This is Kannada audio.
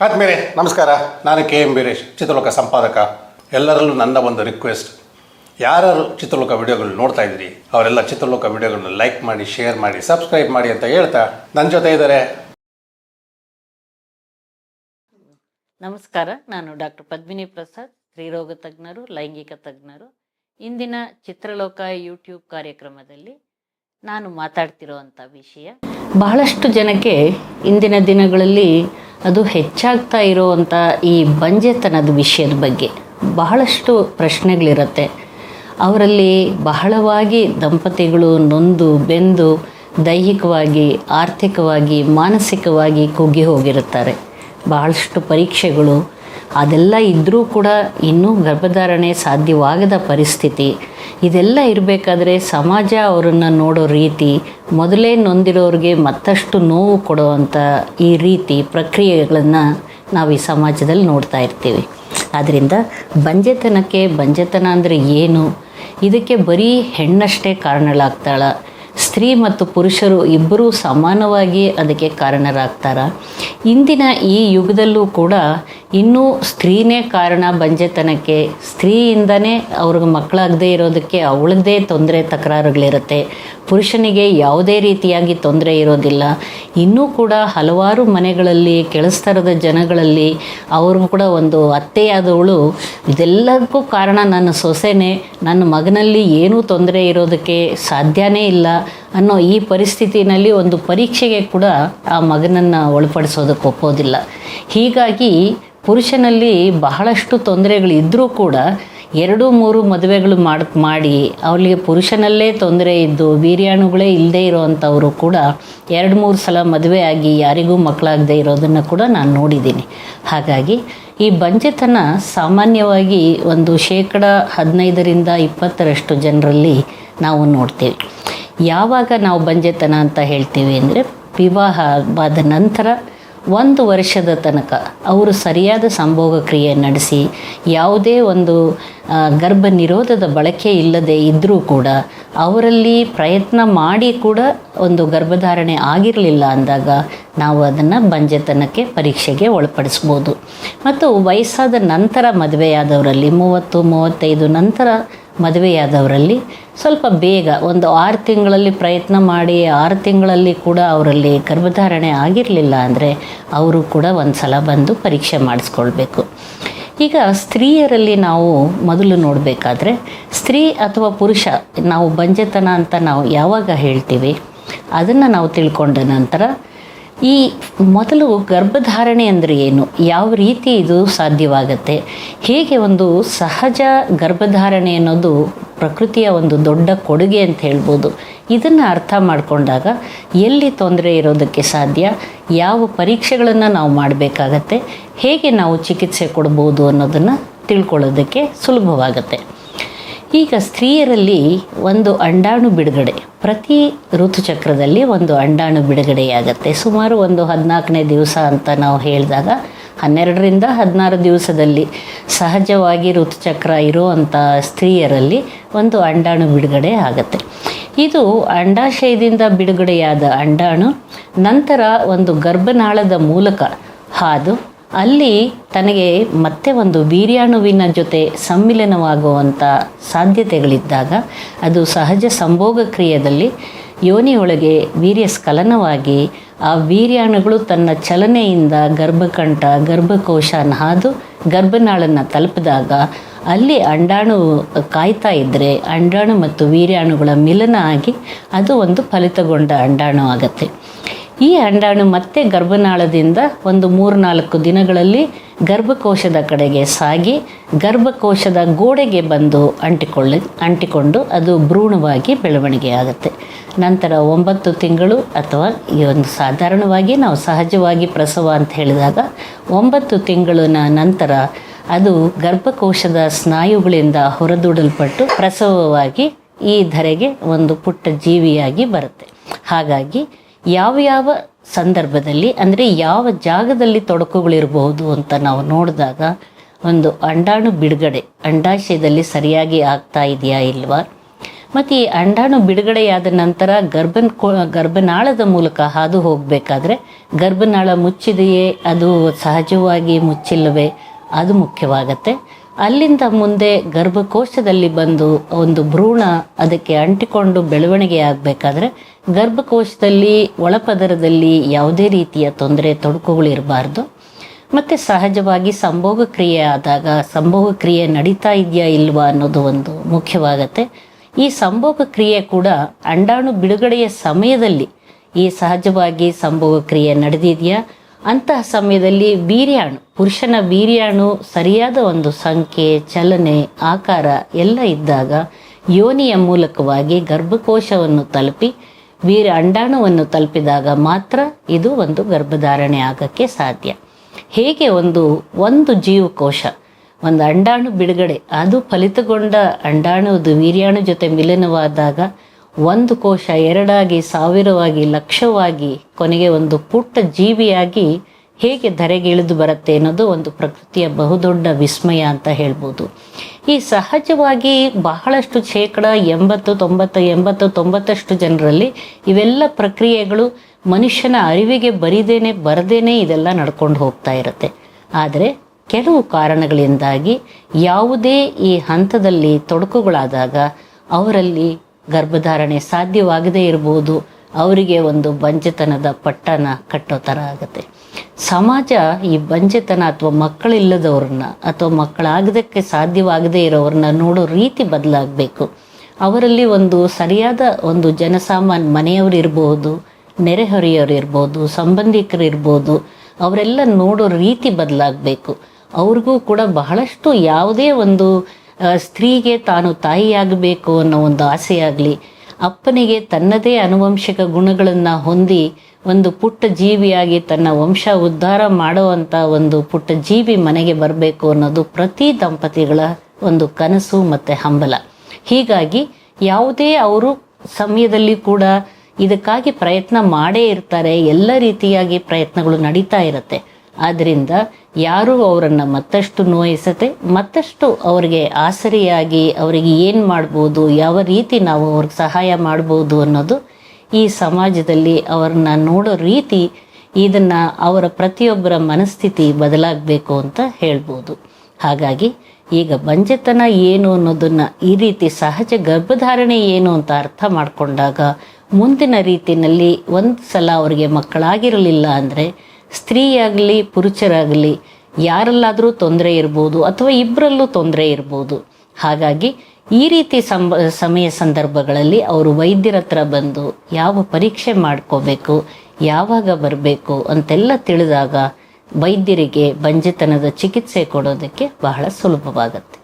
ಆದ್ಮೇಲೆ ನಮಸ್ಕಾರ. ನಾನು KM ವೀರೇಶ್, ಚಿತ್ರಲೋಕ ಸಂಪಾದಕ. ಎಲ್ಲರಲ್ಲೂ ನನ್ನ ಒಂದು ರಿಕ್ವೆಸ್ಟ್, ಯಾರು ಚಿತ್ರಲೋಕ ವಿಡಿಯೋಗಳು ನೋಡ್ತಾ ಇದ್ದೀರಿ ಅವರೆಲ್ಲ ಚಿತ್ರಲೋಕ ವಿಡಿಯೋಗಳನ್ನ ಲೈಕ್ ಮಾಡಿ, ಶೇರ್ ಮಾಡಿ, ಸಬ್ಸ್ಕ್ರೈಬ್ ಮಾಡಿ ಅಂತ ಹೇಳ್ತಾ ನನ್ನ ಜೊತೆ ಇದ್ದಾರೆ. ನಮಸ್ಕಾರ, ನಾನು ಡಾಕ್ಟರ್ ಪದ್ಮಿನಿ ಪ್ರಸಾದ್, ಸ್ತ್ರೀರೋಗ ತಜ್ಞರು, ಲೈಂಗಿಕ ತಜ್ಞರು. ಇಂದಿನ ಚಿತ್ರಲೋಕ ಯೂಟ್ಯೂಬ್ ಕಾರ್ಯಕ್ರಮದಲ್ಲಿ ನಾನು ಮಾತಾಡ್ತಿರೋವಂಥ ವಿಷಯ ಬಹಳಷ್ಟು ಜನಕ್ಕೆ ಇಂದಿನ ದಿನಗಳಲ್ಲಿ ಅದು ಹೆಚ್ಚಾಗ್ತಾ ಇರೋವಂಥ ಈ ಬಂಜೆತನದ ವಿಷಯದ ಬಗ್ಗೆ ಬಹಳಷ್ಟು ಪ್ರಶ್ನೆಗಳಿರುತ್ತೆ. ಅವರಲ್ಲಿ ಬಹಳವಾಗಿ ದಂಪತಿಗಳು ನೊಂದು ಬೆಂದು ದೈಹಿಕವಾಗಿ, ಆರ್ಥಿಕವಾಗಿ, ಮಾನಸಿಕವಾಗಿ ಕುಗ್ಗಿ ಹೋಗಿರುತ್ತಾರೆ. ಬಹಳಷ್ಟು ಪರೀಕ್ಷೆಗಳು ಅದೆಲ್ಲ ಇದ್ದರೂ ಕೂಡ ಇನ್ನೂ ಗರ್ಭಧಾರಣೆ ಸಾಧ್ಯವಾಗದ ಪರಿಸ್ಥಿತಿ. ಇದೆಲ್ಲ ಇರಬೇಕಾದ್ರೆ ಸಮಾಜ ಅವರನ್ನು ನೋಡೋ ರೀತಿ, ಮೊದಲೇ ನೊಂದಿರೋರಿಗೆ ಮತ್ತಷ್ಟು ನೋವು ಕೊಡುವಂಥ ಈ ರೀತಿ ಪ್ರಕ್ರಿಯೆಗಳನ್ನು ನಾವು ಈ ಸಮಾಜದಲ್ಲಿ ನೋಡ್ತಾ ಇರ್ತೀವಿ. ಆದ್ದರಿಂದ ಬಂಜೆತನ ಅಂದರೆ ಏನು? ಇದಕ್ಕೆ ಬರೀ ಹೆಣ್ಣಷ್ಟೇ ಕಾರಣಗಳಾಗ್ತಾಳ? ಸ್ತ್ರೀ ಮತ್ತು ಪುರುಷರು ಇಬ್ಬರೂ ಸಮಾನವಾಗಿ ಅದಕ್ಕೆ ಕಾರಣರಾಗ್ತಾರ? ಇಂದಿನ ಈ ಯುಗದಲ್ಲೂ ಕೂಡ ಇನ್ನೂ ಸ್ತ್ರೀನೇ ಕಾರಣ ಬಂಜೆತನಕ್ಕೆ. ಸ್ತ್ರೀಯಿಂದನೇ ಅವ್ರಿಗೆ ಮಕ್ಕಳಾಗದೇ ಇರೋದಕ್ಕೆ ಅವಳದ್ದೇ ತೊಂದರೆ ತಕರಾರುಗಳಿರುತ್ತೆ. ಪುರುಷನಿಗೆ ಯಾವುದೇ ರೀತಿಯಾಗಿ ತೊಂದರೆ ಇರೋದಿಲ್ಲ. ಇನ್ನೂ ಕೂಡ ಹಲವಾರು ಮನೆಗಳಲ್ಲಿ, ಕೆಳಸ್ತರದ ಜನಗಳಲ್ಲಿ ಅವ್ರಿಗೂ ಕೂಡ ಒಂದು ಅತ್ತೆಯಾದವಳು ಇದೆಲ್ಲದಕ್ಕೂ ಕಾರಣ ನನ್ನ ಸೊಸೆನೇ, ನನ್ನ ಮಗನಲ್ಲಿ ಏನೂ ತೊಂದರೆ ಇರೋದಕ್ಕೆ ಸಾಧ್ಯನೇ ಇಲ್ಲ ಅನ್ನೋ ಈ ಪರಿಸ್ಥಿತಿನಲ್ಲಿ ಒಂದು ಪರೀಕ್ಷೆಗೆ ಕೂಡ ಆ ಮಗನನ್ನು ಒಳಪಡಿಸೋದಕ್ಕೆ ಒಪ್ಪೋದಿಲ್ಲ. ಹೀಗಾಗಿ ಪುರುಷನಲ್ಲಿ ಬಹಳಷ್ಟು ತೊಂದರೆಗಳಿದ್ದರೂ ಕೂಡ 2-3 ಮದುವೆಗಳು ಮಾಡಿ ಅವಳಿಗೆ ಪುರುಷನಲ್ಲೇ ತೊಂದರೆ ಇದ್ದು ವೀರ್ಯಾಣುಗಳೇ ಇಲ್ಲದೇ ಇರೋವಂಥವರು ಕೂಡ 2-3 ಸಲ ಮದುವೆ ಆಗಿ ಯಾರಿಗೂ ಮಕ್ಕಳಾಗದೇ ಇರೋದನ್ನು ಕೂಡ ನಾನು ನೋಡಿದ್ದೀನಿ. ಹಾಗಾಗಿ ಈ ಬಂಜೆತನ ಸಾಮಾನ್ಯವಾಗಿ ಒಂದು 15% ಜನರಲ್ಲಿ ನಾವು ನೋಡ್ತೀವಿ. ಯಾವಾಗ ನಾವು ಬಂಜೆತನ ಅಂತ ಹೇಳ್ತೀವಿ ಅಂದರೆ, ವಿವಾಹವಾದ ನಂತರ 1 ವರ್ಷದ ತನಕ ಅವರು ಸರಿಯಾದ ಸಂಭೋಗ ಕ್ರಿಯೆ ನಡೆಸಿ ಯಾವುದೇ ಒಂದು ಗರ್ಭ ನಿರೋಧದ ಬಳಕೆ ಇಲ್ಲದೆ ಇದ್ದರೂ ಕೂಡ, ಅವರಲ್ಲಿ ಪ್ರಯತ್ನ ಮಾಡಿ ಕೂಡ ಒಂದು ಗರ್ಭಧಾರಣೆ ಆಗಿರಲಿಲ್ಲ ಅಂದಾಗ ನಾವು ಅದನ್ನು ಬಂಜೆತನಕ್ಕೆ ಪರೀಕ್ಷೆಗೆ ಒಳಪಡಿಸ್ಬೋದು. ಮತ್ತು ವಯಸ್ಸಾದ ನಂತರ ಮದುವೆಯಾದವರಲ್ಲಿ 30-35 ನಂತರ ಮದುವೆಯಾದವರಲ್ಲಿ ಸ್ವಲ್ಪ ಬೇಗ ಒಂದು 6 ತಿಂಗಳಲ್ಲಿ ಪ್ರಯತ್ನ ಮಾಡಿ 6 ತಿಂಗಳಲ್ಲಿ ಕೂಡ ಅವರಲ್ಲಿ ಗರ್ಭಧಾರಣೆ ಆಗಿರಲಿಲ್ಲ ಅಂದರೆ ಅವರು ಕೂಡ ಒಂದು ಸಲ ಬಂದು ಪರೀಕ್ಷೆ ಮಾಡಿಸ್ಕೊಳ್ಬೇಕು. ಈಗ ಸ್ತ್ರೀಯರಲ್ಲಿ ನಾವು ಮೊದಲು ನೋಡಬೇಕಾದ್ರೆ, ಸ್ತ್ರೀ ಅಥವಾ ಪುರುಷ ನಾವು ಬಂಜೆತನ ಅಂತ ನಾವು ಯಾವಾಗ ಹೇಳ್ತೀವಿ ಅದನ್ನು ನಾವು ತಿಳ್ಕೊಂಡ ನಂತರ ಈ ಮೊದಲು ಗರ್ಭಧಾರಣೆ ಅಂದರೆ ಏನು, ಯಾವ ರೀತಿ ಇದು ಸಾಧ್ಯವಾಗುತ್ತೆ, ಹೇಗೆ ಒಂದು ಸಹಜ ಗರ್ಭಧಾರಣೆ ಅನ್ನೋದು ಪ್ರಕೃತಿಯ ಒಂದು ದೊಡ್ಡ ಕೊಡುಗೆ ಅಂತ ಹೇಳ್ಬೋದು. ಇದನ್ನು ಅರ್ಥ ಮಾಡಿಕೊಂಡಾಗ ಎಲ್ಲಿ ತೊಂದರೆ ಇರೋದಕ್ಕೆ ಸಾಧ್ಯ, ಯಾವ ಪರೀಕ್ಷೆಗಳನ್ನು ನಾವು ಮಾಡಬೇಕಾಗತ್ತೆ, ಹೇಗೆ ನಾವು ಚಿಕಿತ್ಸೆ ಕೊಡ್ಬೋದು ಅನ್ನೋದನ್ನು ತಿಳ್ಕೊಳ್ಳೋದಕ್ಕೆ ಸುಲಭವಾಗುತ್ತೆ. ಈಗ ಸ್ತ್ರೀಯರಲ್ಲಿ ಒಂದು ಅಂಡಾಣು ಬಿಡುಗಡೆ, ಪ್ರತಿ ಋತುಚಕ್ರದಲ್ಲಿ ಒಂದು ಅಂಡಾಣು ಬಿಡುಗಡೆಯಾಗತ್ತೆ. ಸುಮಾರು ಒಂದು 14ನೇ ದಿವಸ ಅಂತ ನಾವು ಹೇಳಿದಾಗ 12ರಿಂದ 16 ದಿವಸದಲ್ಲಿ ಸಹಜವಾಗಿ ಋತುಚಕ್ರ ಇರುವಂಥ ಸ್ತ್ರೀಯರಲ್ಲಿ ಒಂದು ಅಂಡಾಣು ಬಿಡುಗಡೆ ಆಗುತ್ತೆ. ಇದು ಅಂಡಾಶಯದಿಂದ ಬಿಡುಗಡೆಯಾದ ಅಂಡಾಣು ನಂತರ ಒಂದು ಗರ್ಭನಾಳದ ಮೂಲಕ ಹಾದು ಅಲ್ಲಿ ತನಗೆ ಮತ್ತೆ ಒಂದು ವೀರ್ಯಾಣುವಿನ ಜೊತೆ ಸಮ್ಮಿಲನವಾಗುವಂಥ ಸಾಧ್ಯತೆಗಳಿದ್ದಾಗ ಅದು ಸಹಜ ಸಂಭೋಗ ಕ್ರಿಯೆಯಲ್ಲಿ ಯೋನಿಯೊಳಗೆ ವೀರ್ಯಸ್ಖಲನವಾಗಿ ಆ ವೀರ್ಯಾಣುಗಳು ತನ್ನ ಚಲನೆಯಿಂದ ಗರ್ಭಕಂಠ, ಗರ್ಭಕೋಶನ ಹಾದು ಗರ್ಭನಾಳನ್ನು ತಲುಪಿದಾಗ ಅಲ್ಲಿ ಅಂಡಾಣು ಕಾಯ್ತಾ ಇದ್ದರೆ ಅಂಡಾಣು ಮತ್ತು ವೀರ್ಯಾಣುಗಳ ಮಿಲನ ಆಗಿ ಅದು ಒಂದು ಫಲಿತಗೊಂಡ ಅಂಡಾಣು ಆಗುತ್ತೆ. ಈ ಅಂಡಾಣು ಮತ್ತೆ ಗರ್ಭನಾಳದಿಂದ ಒಂದು 3-4 ದಿನಗಳಲ್ಲಿ ಗರ್ಭಕೋಶದ ಕಡೆಗೆ ಸಾಗಿ ಗರ್ಭಕೋಶದ ಗೋಡೆಗೆ ಬಂದು ಅಂಟಿಕೊಂಡು ಅದು ಭ್ರೂಣವಾಗಿ ಬೆಳವಣಿಗೆ ಆಗುತ್ತೆ. ನಂತರ 9 ತಿಂಗಳು ಅಥವಾ ಈ ಒಂದು ಸಾಧಾರಣವಾಗಿ ನಾವು ಸಹಜವಾಗಿ ಪ್ರಸವ ಅಂತ ಹೇಳಿದಾಗ 9 ತಿಂಗಳಿನ ನಂತರ ಅದು ಗರ್ಭಕೋಶದ ಸ್ನಾಯುಗಳಿಂದ ಹೊರದೂಡಲ್ಪಟ್ಟು ಪ್ರಸವವಾಗಿ ಈ ಧರೆಗೆ ಒಂದು ಪುಟ್ಟ ಜೀವಿಯಾಗಿ ಬರುತ್ತೆ. ಹಾಗಾಗಿ ಯಾವ ಸಂದರ್ಭದಲ್ಲಿ ಅಂದರೆ ಯಾವ ಜಾಗದಲ್ಲಿ ತೊಡಕುಗಳಿರಬಹುದು ಅಂತ ನಾವು ನೋಡಿದಾಗ, ಒಂದು ಅಂಡಾಣು ಬಿಡುಗಡೆ ಅಂಡಾಶಯದಲ್ಲಿ ಸರಿಯಾಗಿ ಆಗ್ತಾ ಇದೆಯಾ ಇಲ್ವಾ, ಮತ್ತು ಈ ಅಂಡಾಣು ಬಿಡುಗಡೆಯಾದ ನಂತರ ಗರ್ಭನಾಳದ ಮೂಲಕ ಹಾದು ಹೋಗಬೇಕಾದ್ರೆ ಗರ್ಭನಾಳ ಮುಚ್ಚಿದೆಯೇ, ಅದು ಸಹಜವಾಗಿ ಮುಚ್ಚಿಲ್ಲವೇ, ಅದು ಮುಖ್ಯವಾಗತ್ತೆ. ಅಲ್ಲಿಂದ ಮುಂದೆ ಗರ್ಭಕೋಶದಲ್ಲಿ ಬಂದು ಒಂದು ಭ್ರೂಣ ಅದಕ್ಕೆ ಅಂಟಿಕೊಂಡು ಬೆಳವಣಿಗೆ ಆಗಬೇಕಾದ್ರೆ ಗರ್ಭಕೋಶದಲ್ಲಿ ಒಳಪದರದಲ್ಲಿ ಯಾವುದೇ ರೀತಿಯ ತೊಡಕುಗಳಿರಬಾರ್ದು. ಮತ್ತು ಸಹಜವಾಗಿ ಸಂಭೋಗ ಕ್ರಿಯೆ ಆದಾಗ ಸಂಭೋಗ ಕ್ರಿಯೆ ನಡೀತಾ ಇದೆಯಾ ಇಲ್ವಾ ಅನ್ನೋದು ಒಂದು ಮುಖ್ಯವಾಗತ್ತೆ. ಈ ಸಂಭೋಗ ಕ್ರಿಯೆ ಕೂಡ ಅಂಡಾಣು ಬಿಡುಗಡೆಯ ಸಮಯದಲ್ಲಿ ಈ ಸಹಜವಾಗಿ ಸಂಭೋಗ ಕ್ರಿಯೆ ನಡೆದಿದೆಯಾ, ಅಂತಹ ಸಮಯದಲ್ಲಿ ವೀರ್ಯಾಣು, ಪುರುಷನ ವೀರ್ಯಾಣು ಸರಿಯಾದ ಒಂದು ಸಂಖ್ಯೆ, ಚಲನೆ, ಆಕಾರ ಎಲ್ಲ ಇದ್ದಾಗ ಯೋನಿಯ ಮೂಲಕವಾಗಿ ಗರ್ಭಕೋಶವನ್ನು ತಲುಪಿ ಅಂಡಾಣುವನ್ನು ತಲುಪಿದಾಗ ಮಾತ್ರ ಇದು ಒಂದು ಗರ್ಭಧಾರಣೆ ಆಗಕ್ಕೆ ಸಾಧ್ಯ. ಹೇಗೆ ಒಂದು ಜೀವಕೋಶ, ಒಂದು ಅಂಡಾಣು ಬಿಡುಗಡೆ, ಅದು ಫಲಿತಗೊಂಡ ಅಂಡಾಣುವುದು ವೀರ್ಯಾಣು ಜೊತೆ ಮಿಲನವಾದಾಗ ಒಂದು ಕೋಶ ಎರಡಾಗಿ, ಸಾವಿರವಾಗಿ, ಲಕ್ಷವಾಗಿ, ಕೊನೆಗೆ ಒಂದು ಪುಟ್ಟ ಜೀವಿಯಾಗಿ ಹೇಗೆ ಧರೆಗೆ ಇಳಿದು ಬರುತ್ತೆ ಅನ್ನೋದು ಒಂದು ಪ್ರಕೃತಿಯ ಬಹುದೊಡ್ಡ ವಿಸ್ಮಯ ಅಂತ ಹೇಳ್ಬೋದು. ಈ ಸಹಜವಾಗಿ ಬಹಳಷ್ಟು 80-90 ಜನರಲ್ಲಿ ಇವೆಲ್ಲ ಪ್ರಕ್ರಿಯೆಗಳು ಮನುಷ್ಯನ ಅರಿವಿಗೆ ಬರದೇನೆ ಇದೆಲ್ಲ ನಡ್ಕೊಂಡು ಹೋಗ್ತಾ ಇರುತ್ತೆ. ಆದರೆ ಕೆಲವು ಕಾರಣಗಳಿಂದಾಗಿ ಯಾವುದೇ ಈ ಹಂತದಲ್ಲಿ ತೊಡಕುಗಳಾದಾಗ ಅವರಲ್ಲಿ ಗರ್ಭಧಾರಣೆ ಸಾಧ್ಯವಾಗದೇ ಇರ್ಬೋದು, ಅವರಿಗೆ ಒಂದು ಬಂಜೆತನದ ಪಟ್ಟನ ಕಟ್ಟೋ ಥರ ಆಗುತ್ತೆ. ಸಮಾಜ ಈ ಬಂಜೆತನ ಅಥವಾ ಮಕ್ಕಳಿಲ್ಲದವ್ರನ್ನ ಅಥವಾ ಮಕ್ಕಳಾಗದಕ್ಕೆ ಸಾಧ್ಯವಾಗದೇ ಇರೋವ್ರನ್ನ ನೋಡೋ ರೀತಿ ಬದಲಾಗಬೇಕು. ಅವರಲ್ಲಿ ಒಂದು ಸರಿಯಾದ ಒಂದು ಜನಸಾಮಾನ್ಯ ಮನೆಯವರು ಇರ್ಬೋದು, ನೆರೆಹೊರೆಯವರು ಇರ್ಬೋದು, ಸಂಬಂಧಿಕರು ಇರ್ಬೋದು, ಅವರೆಲ್ಲ ನೋಡೋ ರೀತಿ ಬದಲಾಗಬೇಕು. ಅವ್ರಿಗೂ ಕೂಡ ಬಹಳಷ್ಟು ಯಾವುದೇ ಒಂದು ಸ್ತ್ರೀಗೆ ತಾನು ತಾಯಿಯಾಗಬೇಕು ಅನ್ನೋ ಒಂದು ಆಸೆಯಾಗಲಿ, ಅಪ್ಪನಿಗೆ ತನ್ನದೇ ಆನುವಂಶಿಕ ಗುಣಗಳನ್ನು ಹೊಂದಿ ಒಂದು ಪುಟ್ಟ ಜೀವಿಯಾಗಿ ತನ್ನ ವಂಶ ಉದ್ಧಾರ ಮಾಡುವಂಥ ಒಂದು ಪುಟ್ಟ ಜೀವಿ ಮನೆಗೆ ಬರಬೇಕು ಅನ್ನೋದು ಪ್ರತಿ ದಂಪತಿಗಳ ಒಂದು ಕನಸು ಮತ್ತು ಹಂಬಲ. ಹೀಗಾಗಿ ಯಾವುದೇ ಅವರು ಸಮಯದಲ್ಲಿ ಕೂಡ ಇದಕ್ಕಾಗಿ ಪ್ರಯತ್ನ ಮಾಡೇ ಇರ್ತಾರೆ, ಎಲ್ಲ ರೀತಿಯಾಗಿ ಪ್ರಯತ್ನಗಳು ನಡೀತಾ ಇರುತ್ತೆ. ಆದ್ದರಿಂದ ಯಾರೂ ಅವರನ್ನು ಮತ್ತಷ್ಟು ನೋಯಿಸದೆ ಮತ್ತಷ್ಟು ಅವರಿಗೆ ಆಸರಿಯಾಗಿ ಅವರಿಗೆ ಏನು ಮಾಡ್ಬೋದು, ಯಾವ ರೀತಿ ನಾವು ಅವ್ರಿಗೆ ಸಹಾಯ ಮಾಡ್ಬೋದು ಅನ್ನೋದು ಈ ಸಮಾಜದಲ್ಲಿ ಅವ್ರನ್ನ ನೋಡೋ ರೀತಿ, ಇದನ್ನು ಅವರ ಪ್ರತಿಯೊಬ್ಬರ ಮನಸ್ಥಿತಿ ಬದಲಾಗಬೇಕು ಅಂತ ಹೇಳ್ಬೋದು. ಹಾಗಾಗಿ ಈಗ ಬಂಜೆತನ ಏನು ಅನ್ನೋದನ್ನು ಈ ರೀತಿ ಸಹಜ ಗರ್ಭಧಾರಣೆ ಏನು ಅಂತ ಅರ್ಥ ಮಾಡಿಕೊಂಡಾಗ ಮುಂದಿನ ರೀತಿಯಲ್ಲಿ ಒಂದು ಸಲ ಅವರಿಗೆ ಮಕ್ಕಳಾಗಿರಲಿಲ್ಲ ಅಂದರೆ ಸ್ತ್ರೀಯಾಗಲಿ ಪುರುಷರಾಗಲಿ ಯಾರಲ್ಲಾದರೂ ತೊಂದರೆ ಇರ್ಬೋದು ಅಥವಾ ಇಬ್ಬರಲ್ಲೂ ತೊಂದರೆ ಇರ್ಬೋದು. ಹಾಗಾಗಿ ಈ ರೀತಿ ಸಮಯ ಸಂದರ್ಭಗಳಲ್ಲಿ ಅವರು ವೈದ್ಯರ ಹತ್ರ ಬಂದು ಯಾವ ಪರೀಕ್ಷೆ ಮಾಡ್ಕೋಬೇಕು, ಯಾವಾಗ ಬರಬೇಕು ಅಂತೆಲ್ಲ ತಿಳಿದಾಗ ವೈದ್ಯರಿಗೆ ಬಂಜೆತನದ ಚಿಕಿತ್ಸೆ ಕೊಡೋದಕ್ಕೆ ಬಹಳ ಸುಲಭವಾಗತ್ತೆ.